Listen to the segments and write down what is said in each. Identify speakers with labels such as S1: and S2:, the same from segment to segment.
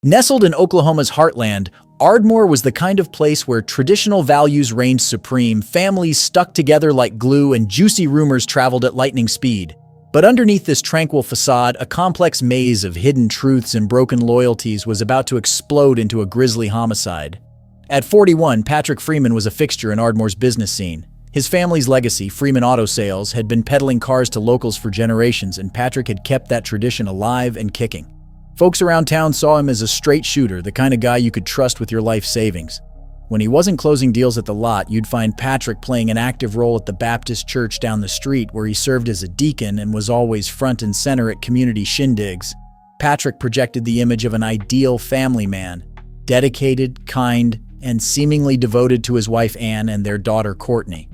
S1: Nestled in Oklahoma's heartland, Ardmore was the kind of place where traditional values reigned supreme, families stuck together like glue, and juicy rumors traveled at lightning speed. But underneath this tranquil facade, a complex maze of hidden truths and broken loyalties was about to explode into a grisly homicide. At 41, Patrick Freeman was a fixture in Ardmore's business scene. His family's legacy, Freeman Auto Sales, had been peddling cars to locals for generations, and Patrick had kept that tradition alive and kicking. Folks around town saw him as a straight shooter, the kind of guy you could trust with your life savings. When he wasn't closing deals at the lot, you'd find Patrick playing an active role at the Baptist church down the street, where he served as a deacon and was always front and center at community shindigs. Patrick projected the image of an ideal family man, dedicated, kind, and seemingly devoted to his wife Anne and their daughter Courtney.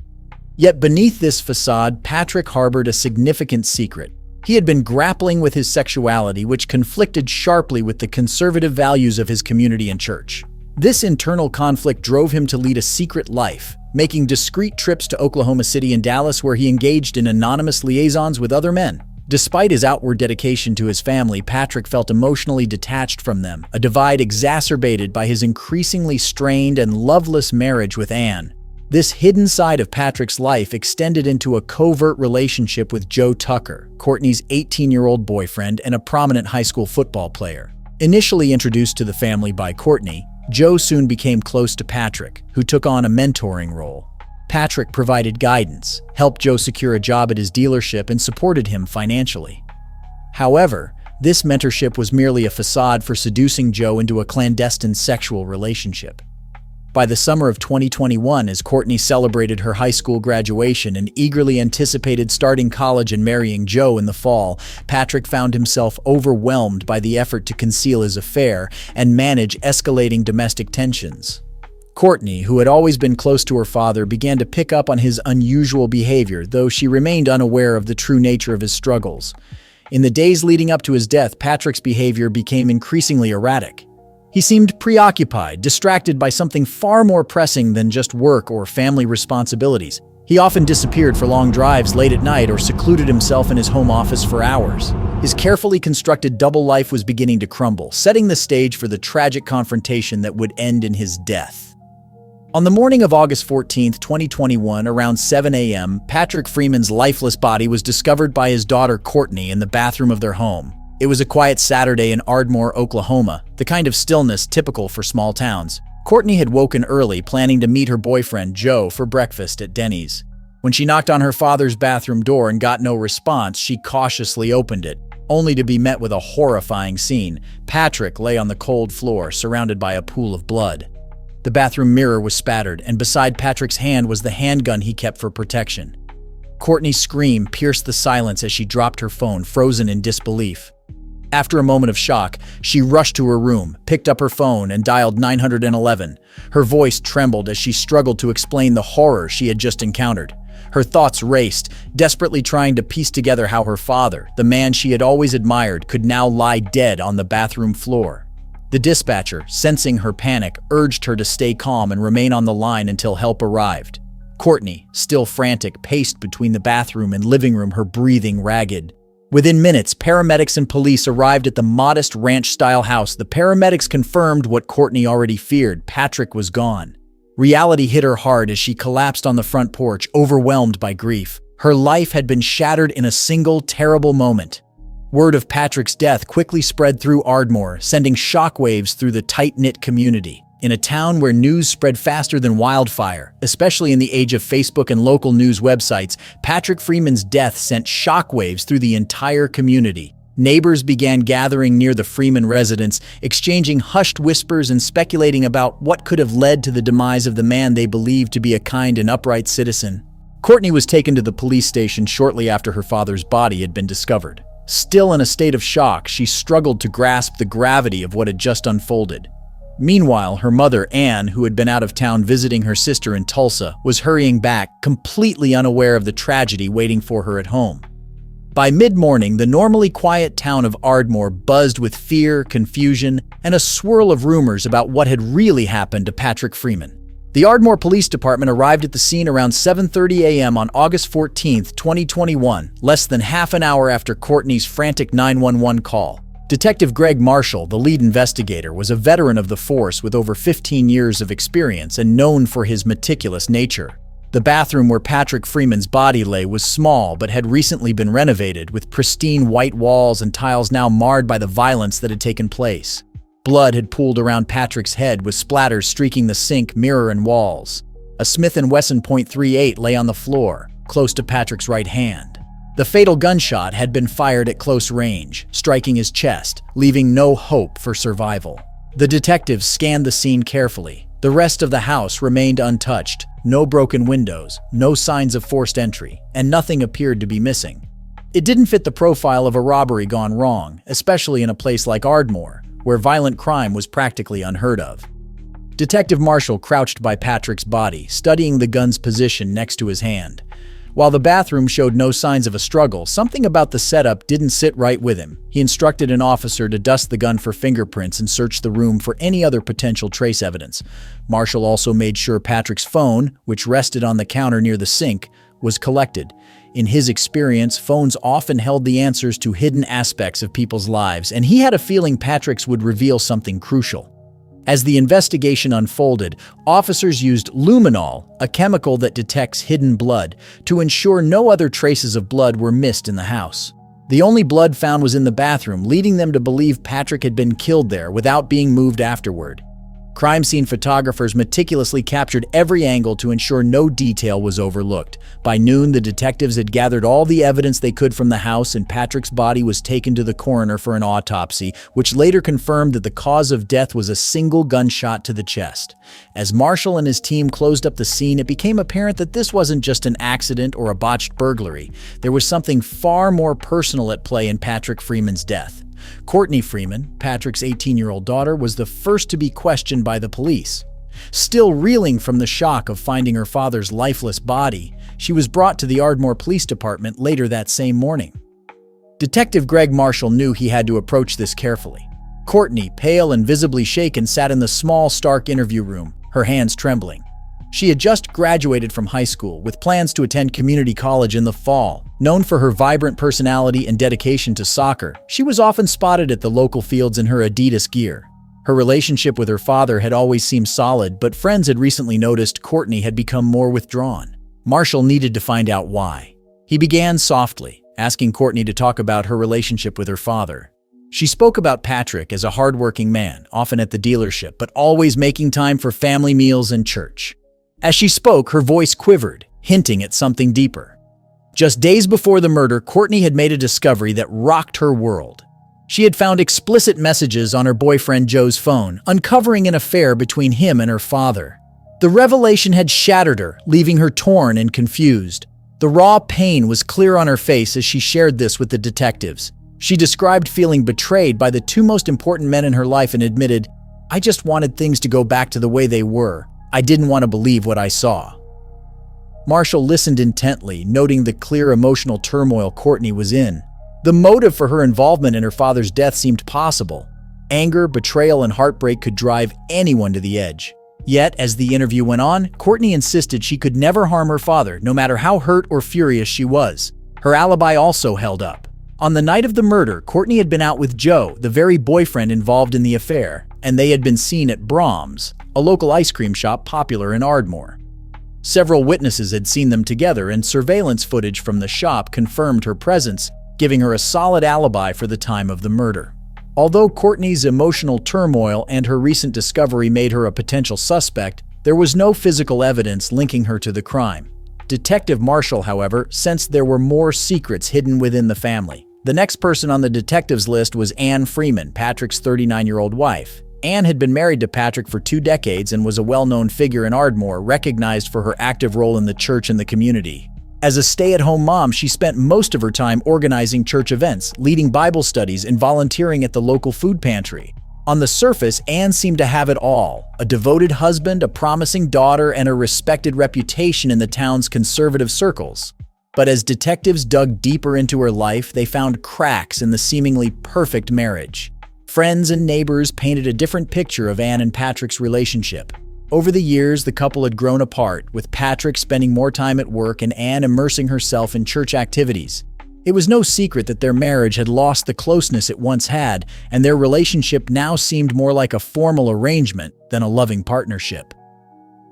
S1: Yet beneath this facade, Patrick harbored a significant secret. He had been grappling with his sexuality, which conflicted sharply with the conservative values of his community and church. This internal conflict drove him to lead a secret life, making discreet trips to Oklahoma City and Dallas, where he engaged in anonymous liaisons with other men. Despite his outward dedication to his family, Patrick felt emotionally detached from them, a divide exacerbated by his increasingly strained and loveless marriage with Anne. This hidden side of Patrick's life extended into a covert relationship with Joe Tucker, Courtney's 18-year-old boyfriend and a prominent high school football player. Initially introduced to the family by Courtney, Joe soon became close to Patrick, who took on a mentoring role. Patrick provided guidance, helped Joe secure a job at his dealership, and supported him financially. However, this mentorship was merely a facade for seducing Joe into a clandestine sexual relationship. By the summer of 2021, as Courtney celebrated her high school graduation and eagerly anticipated starting college and marrying Joe in the fall, Patrick found himself overwhelmed by the effort to conceal his affair and manage escalating domestic tensions. Courtney, who had always been close to her father, began to pick up on his unusual behavior, though she remained unaware of the true nature of his struggles. In the days leading up to his death, Patrick's behavior became increasingly erratic. He seemed preoccupied, distracted by something far more pressing than just work or family responsibilities. He often disappeared for long drives late at night or secluded himself in his home office for hours. His carefully constructed double life was beginning to crumble, setting the stage for the tragic confrontation that would end in his death. On the morning of August 14, 2021, around 7 a.m., Patrick Freeman's lifeless body was discovered by his daughter Courtney in the bathroom of their home. It was a quiet Saturday in Ardmore, Oklahoma, the kind of stillness typical for small towns. Courtney had woken early, planning to meet her boyfriend Joe for breakfast at Denny's. When she knocked on her father's bathroom door and got no response, she cautiously opened it, only to be met with a horrifying scene. Patrick lay on the cold floor, surrounded by a pool of blood. The bathroom mirror was spattered, and beside Patrick's hand was the handgun he kept for protection. Courtney's scream pierced the silence as she dropped her phone, frozen in disbelief. After a moment of shock, she rushed to her room, picked up her phone, and dialed 911. Her voice trembled as she struggled to explain the horror she had just encountered. Her thoughts raced, desperately trying to piece together how her father, the man she had always admired, could now lie dead on the bathroom floor. The dispatcher, sensing her panic, urged her to stay calm and remain on the line until help arrived. Courtney, still frantic, paced between the bathroom and living room, her breathing ragged. Within minutes, paramedics and police arrived at the modest ranch-style house. The paramedics confirmed what Courtney already feared: Patrick was gone. Reality hit her hard as she collapsed on the front porch, overwhelmed by grief. Her life had been shattered in a single terrible moment. Word of Patrick's death quickly spread through Ardmore, sending shockwaves through the tight-knit community. In a town where news spread faster than wildfire, especially in the age of Facebook and local news websites, Patrick Freeman's death sent shockwaves through the entire community. Neighbors began gathering near the Freeman residence, exchanging hushed whispers and speculating about what could have led to the demise of the man they believed to be a kind and upright citizen. Courtney was taken to the police station shortly after her father's body had been discovered. Still in a state of shock, she struggled to grasp the gravity of what had just unfolded. Meanwhile, her mother, Anne, who had been out of town visiting her sister in Tulsa, was hurrying back, completely unaware of the tragedy waiting for her at home. By mid-morning, the normally quiet town of Ardmore buzzed with fear, confusion, and a swirl of rumors about what had really happened to Patrick Freeman. The Ardmore Police Department arrived at the scene around 7:30 a.m. on August 14, 2021, less than half an hour after Courtney's frantic 911 call. Detective Greg Marshall, the lead investigator, was a veteran of the force with over 15 years of experience and known for his meticulous nature. The bathroom where Patrick Freeman's body lay was small but had recently been renovated, with pristine white walls and tiles now marred by the violence that had taken place. Blood had pooled around Patrick's head, with splatters streaking the sink, mirror, and walls. A Smith & Wesson .38 lay on the floor, close to Patrick's right hand. The fatal gunshot had been fired at close range, striking his chest, leaving no hope for survival. The detectives scanned the scene carefully. The rest of the house remained untouched. No broken windows, no signs of forced entry, and nothing appeared to be missing. It didn't fit the profile of a robbery gone wrong, especially in a place like Ardmore, where violent crime was practically unheard of. Detective Marshall crouched by Patrick's body, studying the gun's position next to his hand. While the bathroom showed no signs of a struggle, something about the setup didn't sit right with him. He instructed an officer to dust the gun for fingerprints and search the room for any other potential trace evidence. Marshall also made sure Patrick's phone, which rested on the counter near the sink, was collected. In his experience, phones often held the answers to hidden aspects of people's lives, and he had a feeling Patrick's would reveal something crucial. As the investigation unfolded, officers used luminol, a chemical that detects hidden blood, to ensure no other traces of blood were missed in the house. The only blood found was in the bathroom, leading them to believe Patrick had been killed there without being moved afterward. Crime scene photographers meticulously captured every angle to ensure no detail was overlooked. By noon, the detectives had gathered all the evidence they could from the house, and Patrick's body was taken to the coroner for an autopsy, which later confirmed that the cause of death was a single gunshot to the chest. As Marshall and his team closed up the scene, it became apparent that this wasn't just an accident or a botched burglary. There was something far more personal at play in Patrick Freeman's death. Courtney Freeman, Patrick's 18-year-old daughter, was the first to be questioned by the police. Still reeling from the shock of finding her father's lifeless body, she was brought to the Ardmore Police Department later that same morning. Detective Greg Marshall knew he had to approach this carefully. Courtney, pale and visibly shaken, sat in the small, stark interview room, her hands trembling. She had just graduated from high school, with plans to attend community college in the fall. Known for her vibrant personality and dedication to soccer, she was often spotted at the local fields in her Adidas gear. Her relationship with her father had always seemed solid, but friends had recently noticed Courtney had become more withdrawn. Marshall needed to find out why. He began softly, asking Courtney to talk about her relationship with her father. She spoke about Patrick as a hardworking man, often at the dealership, but always making time for family meals and church. As she spoke, her voice quivered, hinting at something deeper. Just days before the murder, Courtney had made a discovery that rocked her world. She had found explicit messages on her boyfriend Joe's phone, uncovering an affair between him and her father. The revelation had shattered her, leaving her torn and confused. The raw pain was clear on her face as she shared this with the detectives. She described feeling betrayed by the two most important men in her life and admitted, "I just wanted things to go back to the way they were. I didn't want to believe what I saw." Marshall listened intently, noting the clear emotional turmoil Courtney was in. The motive for her involvement in her father's death seemed possible. Anger, betrayal, and heartbreak could drive anyone to the edge. Yet, as the interview went on, Courtney insisted she could never harm her father, no matter how hurt or furious she was. Her alibi also held up. On the night of the murder, Courtney had been out with Joe, the very boyfriend involved in the affair, and they had been seen at Brahms, a local ice cream shop popular in Ardmore. Several witnesses had seen them together, and surveillance footage from the shop confirmed her presence, giving her a solid alibi for the time of the murder. Although Courtney's emotional turmoil and her recent discovery made her a potential suspect, there was no physical evidence linking her to the crime. Detective Marshall, however, sensed there were more secrets hidden within the family. The next person on the detective's list was Anne Freeman, Patrick's 39-year-old wife. Anne had been married to Patrick for 2 decades and was a well-known figure in Ardmore, recognized for her active role in the church and the community. As a stay-at-home mom, she spent most of her time organizing church events, leading Bible studies, and volunteering at the local food pantry. On the surface, Anne seemed to have it all: a devoted husband, a promising daughter, and a respected reputation in the town's conservative circles. But as detectives dug deeper into her life, they found cracks in the seemingly perfect marriage. Friends and neighbors painted a different picture of Anne and Patrick's relationship. Over the years, the couple had grown apart, with Patrick spending more time at work and Anne immersing herself in church activities. It was no secret that their marriage had lost the closeness it once had, and their relationship now seemed more like a formal arrangement than a loving partnership.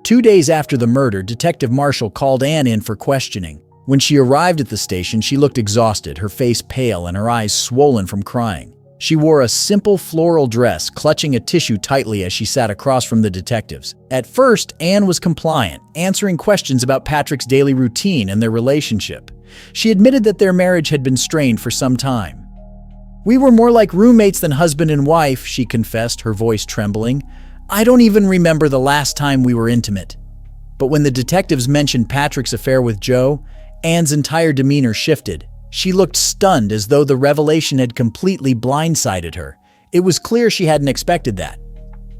S1: 2 days after the murder, Detective Marshall called Anne in for questioning. When she arrived at the station, she looked exhausted, her face pale and her eyes swollen from crying. She wore a simple floral dress, clutching a tissue tightly as she sat across from the detectives. At first, Anne was compliant, answering questions about Patrick's daily routine and their relationship. She admitted that their marriage had been strained for some time. "We were more like roommates than husband and wife," she confessed, her voice trembling. "I don't even remember the last time we were intimate." But when the detectives mentioned Patrick's affair with Joe, Anne's entire demeanor shifted. She looked stunned, as though the revelation had completely blindsided her. It was clear she hadn't expected that.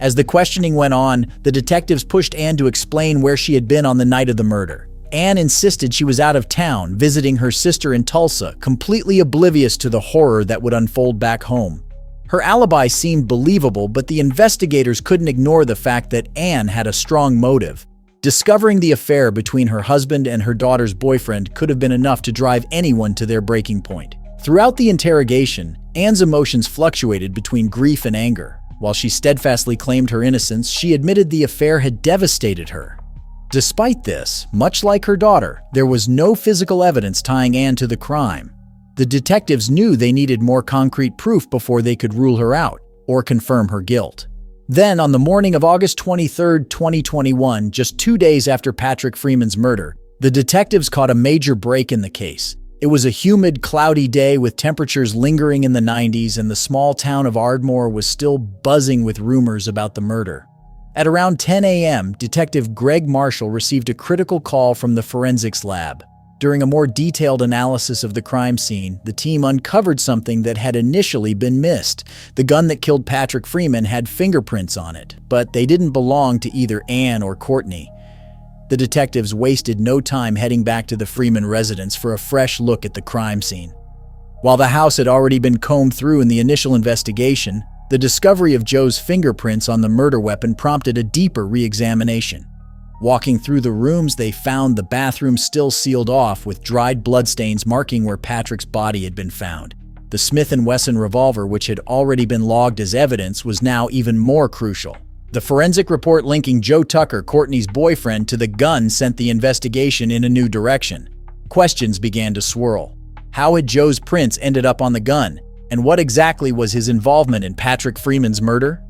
S1: As the questioning went on, the detectives pushed Anne to explain where she had been on the night of the murder. Anne insisted she was out of town, visiting her sister in Tulsa, completely oblivious to the horror that would unfold back home. Her alibi seemed believable, but the investigators couldn't ignore the fact that Anne had a strong motive. Discovering the affair between her husband and her daughter's boyfriend could have been enough to drive anyone to their breaking point. Throughout the interrogation, Anne's emotions fluctuated between grief and anger. While she steadfastly claimed her innocence, she admitted the affair had devastated her. Despite this, much like her daughter, there was no physical evidence tying Anne to the crime. The detectives knew they needed more concrete proof before they could rule her out or confirm her guilt. Then, on the morning of August 23, 2021, just 2 days after Patrick Freeman's murder, the detectives caught a major break in the case. It was a humid, cloudy day with temperatures lingering in the 90s, and the small town of Ardmore was still buzzing with rumors about the murder. At around 10 a.m., Detective Greg Marshall received a critical call from the forensics lab. During a more detailed analysis of the crime scene, the team uncovered something that had initially been missed. The gun that killed Patrick Freeman had fingerprints on it, but they didn't belong to either Anne or Courtney. The detectives wasted no time heading back to the Freeman residence for a fresh look at the crime scene. While the house had already been combed through in the initial investigation, the discovery of Joe's fingerprints on the murder weapon prompted a deeper re-examination. Walking through the rooms, they found the bathroom still sealed off, with dried bloodstains marking where Patrick's body had been found. The Smith & Wesson revolver, which had already been logged as evidence, was now even more crucial. The forensic report linking Joe Tucker, Courtney's boyfriend, to the gun sent the investigation in a new direction. Questions began to swirl. How had Joe's prints ended up on the gun? And what exactly was his involvement in Patrick Freeman's murder?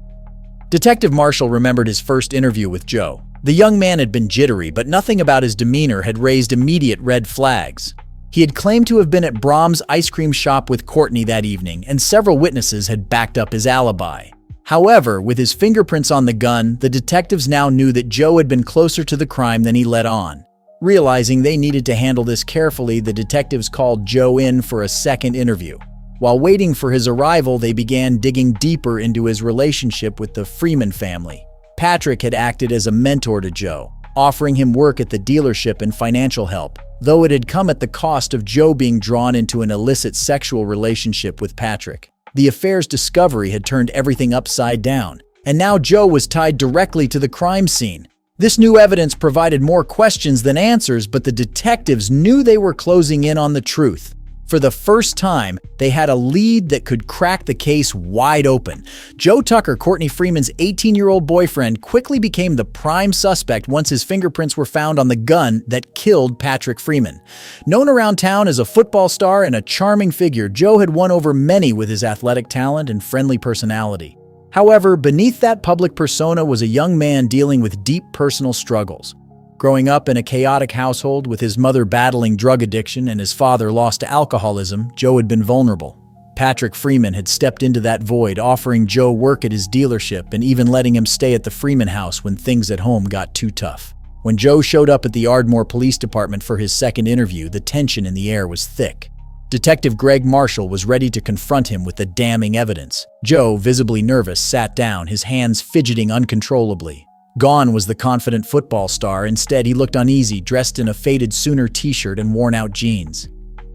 S1: Detective Marshall remembered his first interview with Joe. The young man had been jittery, but nothing about his demeanor had raised immediate red flags. He had claimed to have been at Brahms' ice cream shop with Courtney that evening, and several witnesses had backed up his alibi. However, with his fingerprints on the gun, the detectives now knew that Joe had been closer to the crime than he let on. Realizing they needed to handle this carefully, the detectives called Joe in for a second interview. While waiting for his arrival, they began digging deeper into his relationship with the Freeman family. Patrick had acted as a mentor to Joe, offering him work at the dealership and financial help, though it had come at the cost of Joe being drawn into an illicit sexual relationship with Patrick. The affair's discovery had turned everything upside down, and now Joe was tied directly to the crime scene. This new evidence provided more questions than answers, but the detectives knew they were closing in on the truth. For the first time, they had a lead that could crack the case wide open. Joe Tucker, Courtney Freeman's 18-year-old boyfriend, quickly became the prime suspect once his fingerprints were found on the gun that killed Patrick Freeman. Known around town as a football star and a charming figure, Joe had won over many with his athletic talent and friendly personality. However, beneath that public persona was a young man dealing with deep personal struggles. Growing up in a chaotic household with his mother battling drug addiction and his father lost to alcoholism, Joe had been vulnerable. Patrick Freeman had stepped into that void, offering Joe work at his dealership and even letting him stay at the Freeman house when things at home got too tough. When Joe showed up at the Ardmore Police Department for his second interview, the tension in the air was thick. Detective Greg Marshall was ready to confront him with the damning evidence. Joe, visibly nervous, sat down, his hands fidgeting uncontrollably. Gone was the confident football star. Instead, he looked uneasy, dressed in a faded Sooner t-shirt and worn-out jeans.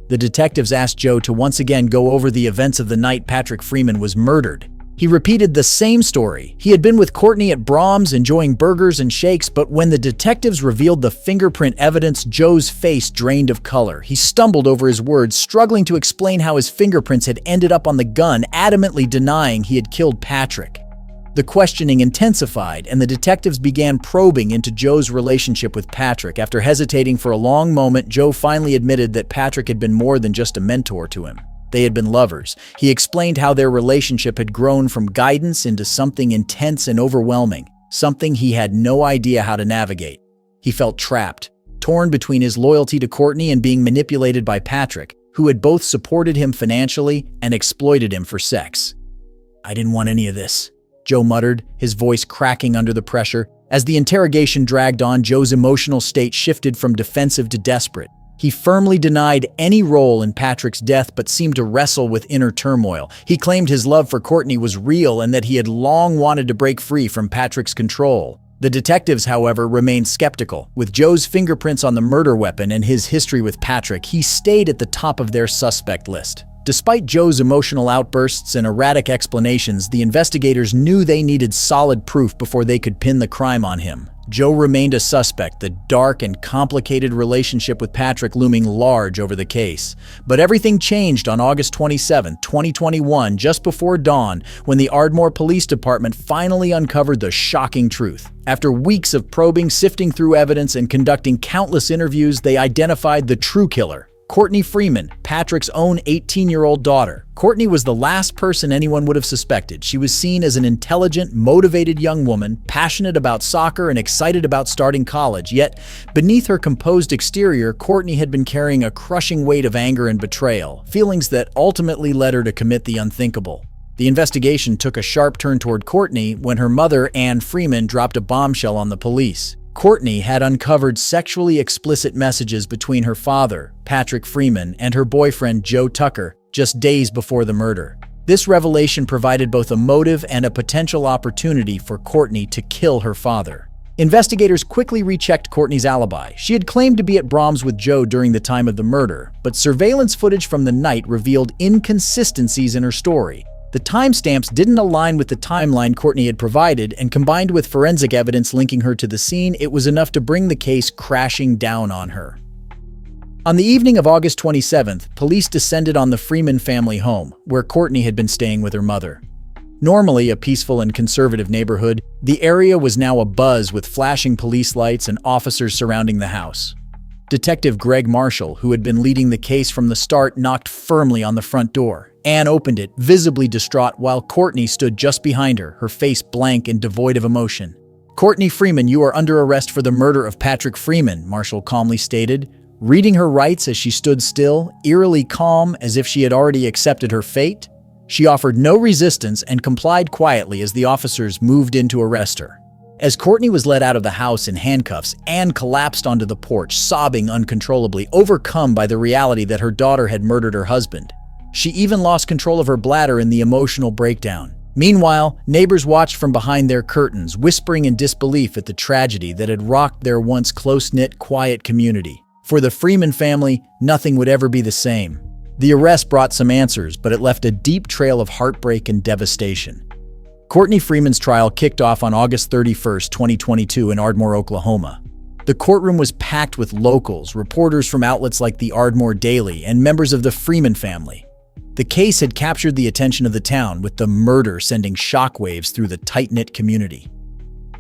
S1: The detectives asked Joe to once again go over the events of the night Patrick Freeman was murdered. He repeated the same story. He had been with Courtney at Brahms enjoying burgers and shakes, but when the detectives revealed the fingerprint evidence, Joe's face drained of color. He stumbled over his words, struggling to explain how his fingerprints had ended up on the gun, adamantly denying he had killed Patrick. The questioning intensified, and the detectives began probing into Joe's relationship with Patrick. After hesitating for a long moment, Joe finally admitted that Patrick had been more than just a mentor to him. They had been lovers. He explained how their relationship had grown from guidance into something intense and overwhelming, something he had no idea how to navigate. He felt trapped, torn between his loyalty to Courtney and being manipulated by Patrick, who had both supported him financially and exploited him for sex. "I didn't want any of this," Joe muttered, his voice cracking under the pressure. As the interrogation dragged on, Joe's emotional state shifted from defensive to desperate. He firmly denied any role in Patrick's death but seemed to wrestle with inner turmoil. He claimed his love for Courtney was real and that he had long wanted to break free from Patrick's control. The detectives, however, remained skeptical. With Joe's fingerprints on the murder weapon and his history with Patrick, he stayed at the top of their suspect list. Despite Joe's emotional outbursts and erratic explanations, the investigators knew they needed solid proof before they could pin the crime on him. Joe remained a suspect, the dark and complicated relationship with Patrick looming large over the case. But everything changed on August 27, 2021, just before dawn, when the Ardmore Police Department finally uncovered the shocking truth. After weeks of probing, sifting through evidence, and conducting countless interviews, they identified the true killer. Courtney Freeman, Patrick's own 18-year-old daughter. Courtney was the last person anyone would have suspected. She was seen as an intelligent, motivated young woman, passionate about soccer and excited about starting college. Yet, beneath her composed exterior, Courtney had been carrying a crushing weight of anger and betrayal, feelings that ultimately led her to commit the unthinkable. The investigation took a sharp turn toward Courtney when her mother, Anne Freeman, dropped a bombshell on the police. Courtney had uncovered sexually explicit messages between her father, Patrick Freeman, and her boyfriend, Joe Tucker, just days before the murder. This revelation provided both a motive and a potential opportunity for Courtney to kill her father. Investigators quickly rechecked Courtney's alibi. She had claimed to be at Brahms with Joe during the time of the murder, but surveillance footage from the night revealed inconsistencies in her story. The timestamps didn't align with the timeline Courtney had provided, and combined with forensic evidence linking her to the scene, it was enough to bring the case crashing down on her. On the evening of August 27th, police descended on the Freeman family home, where Courtney had been staying with her mother. Normally a peaceful and conservative neighborhood, the area was now abuzz with flashing police lights and officers surrounding the house. Detective Greg Marshall, who had been leading the case from the start, knocked firmly on the front door. Anne opened it, visibly distraught, while Courtney stood just behind her, her face blank and devoid of emotion. "Courtney Freeman, you are under arrest for the murder of Patrick Freeman," Marshall calmly stated, reading her rights as she stood still, eerily calm as if she had already accepted her fate. She offered no resistance and complied quietly as the officers moved in to arrest her. As Courtney was led out of the house in handcuffs, Anne collapsed onto the porch, sobbing uncontrollably, overcome by the reality that her daughter had murdered her husband. She even lost control of her bladder in the emotional breakdown. Meanwhile, neighbors watched from behind their curtains, whispering in disbelief at the tragedy that had rocked their once close-knit, quiet community. For the Freeman family, nothing would ever be the same. The arrest brought some answers, but it left a deep trail of heartbreak and devastation. Courtney Freeman's trial kicked off on August 31, 2022 in Ardmore, Oklahoma. The courtroom was packed with locals, reporters from outlets like the Ardmore Daily, and members of the Freeman family. The case had captured the attention of the town, with the murder sending shockwaves through the tight-knit community.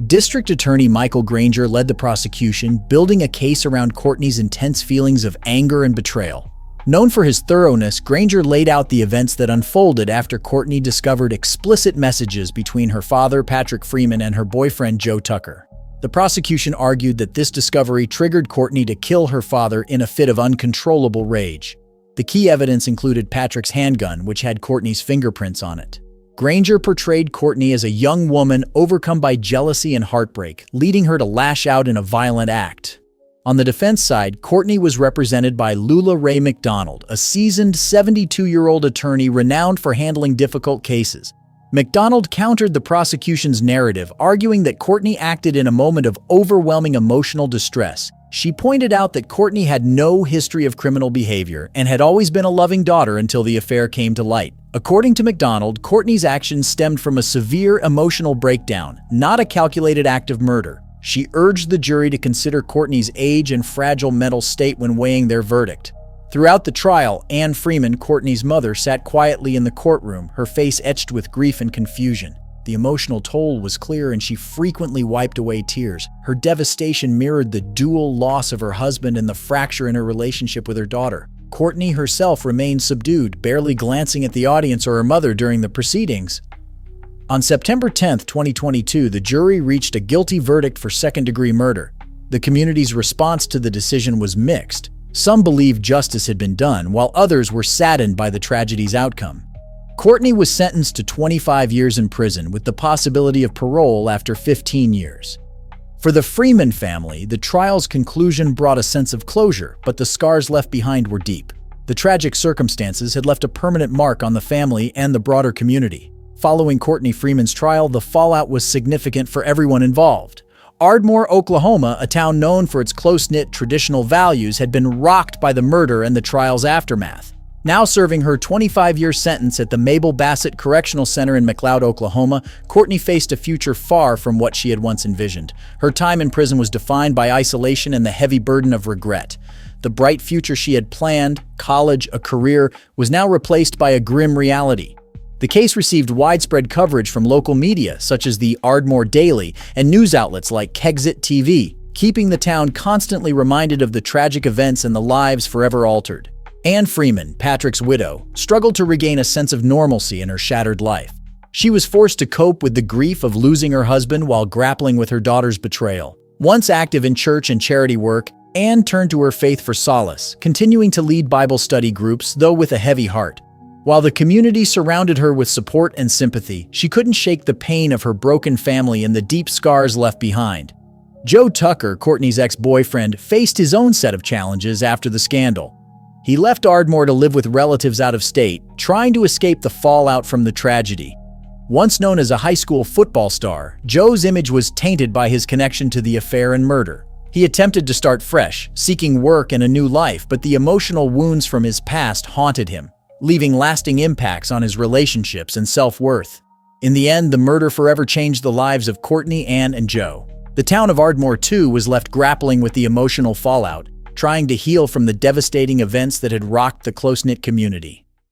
S1: District Attorney Michael Granger led the prosecution, building a case around Courtney's intense feelings of anger and betrayal. Known for his thoroughness, Granger laid out the events that unfolded after Courtney discovered explicit messages between her father, Patrick Freeman, and her boyfriend, Joe Tucker. The prosecution argued that this discovery triggered Courtney to kill her father in a fit of uncontrollable rage. The key evidence included Patrick's handgun, which had Courtney's fingerprints on it. Granger portrayed Courtney as a young woman overcome by jealousy and heartbreak, leading her to lash out in a violent act. On the defense side, Courtney was represented by Lula Ray McDonald, a seasoned 72-year-old attorney renowned for handling difficult cases. McDonald countered the prosecution's narrative, arguing that Courtney acted in a moment of overwhelming emotional distress. She pointed out that Courtney had no history of criminal behavior and had always been a loving daughter until the affair came to light. According to MacDonald, Courtney's actions stemmed from a severe emotional breakdown, not a calculated act of murder. She urged the jury to consider Courtney's age and fragile mental state when weighing their verdict. Throughout the trial, Anne Freeman, Courtney's mother, sat quietly in the courtroom, her face etched with grief and confusion. The emotional toll was clear and she frequently wiped away tears. Her devastation mirrored the dual loss of her husband and the fracture in her relationship with her daughter. Courtney herself remained subdued, barely glancing at the audience or her mother during the proceedings. On September 10, 2022, the jury reached a guilty verdict for second-degree murder. The community's response to the decision was mixed. Some believed justice had been done, while others were saddened by the tragedy's outcome. Courtney was sentenced to 25 years in prison with the possibility of parole after 15 years. For the Freeman family, the trial's conclusion brought a sense of closure, but the scars left behind were deep. The tragic circumstances had left a permanent mark on the family and the broader community. Following Courtney Freeman's trial, the fallout was significant for everyone involved. Ardmore, Oklahoma, a town known for its close-knit traditional values, had been rocked by the murder and the trial's aftermath. Now serving her 25-year sentence at the Mabel Bassett Correctional Center in McLeod, Oklahoma, Courtney faced a future far from what she had once envisioned. Her time in prison was defined by isolation and the heavy burden of regret. The bright future she had planned, college, a career, was now replaced by a grim reality. The case received widespread coverage from local media, such as the Ardmore Daily, and news outlets like Kexit TV, keeping the town constantly reminded of the tragic events and the lives forever altered. Anne Freeman, Patrick's widow, struggled to regain a sense of normalcy in her shattered life. She was forced to cope with the grief of losing her husband while grappling with her daughter's betrayal. Once active in church and charity work, Anne turned to her faith for solace, continuing to lead Bible study groups, though with a heavy heart. While the community surrounded her with support and sympathy, she couldn't shake the pain of her broken family and the deep scars left behind. Joe Tucker, Courtney's ex-boyfriend, faced his own set of challenges after the scandal. He left Ardmore to live with relatives out of state, trying to escape the fallout from the tragedy. Once known as a high school football star, Joe's image was tainted by his connection to the affair and murder. He attempted to start fresh, seeking work and a new life, but the emotional wounds from his past haunted him, leaving lasting impacts on his relationships and self-worth. In the end, the murder forever changed the lives of Courtney, Anne, and Joe. The town of Ardmore, too, was left grappling with the emotional fallout, trying to heal from the devastating events that had rocked the close-knit community.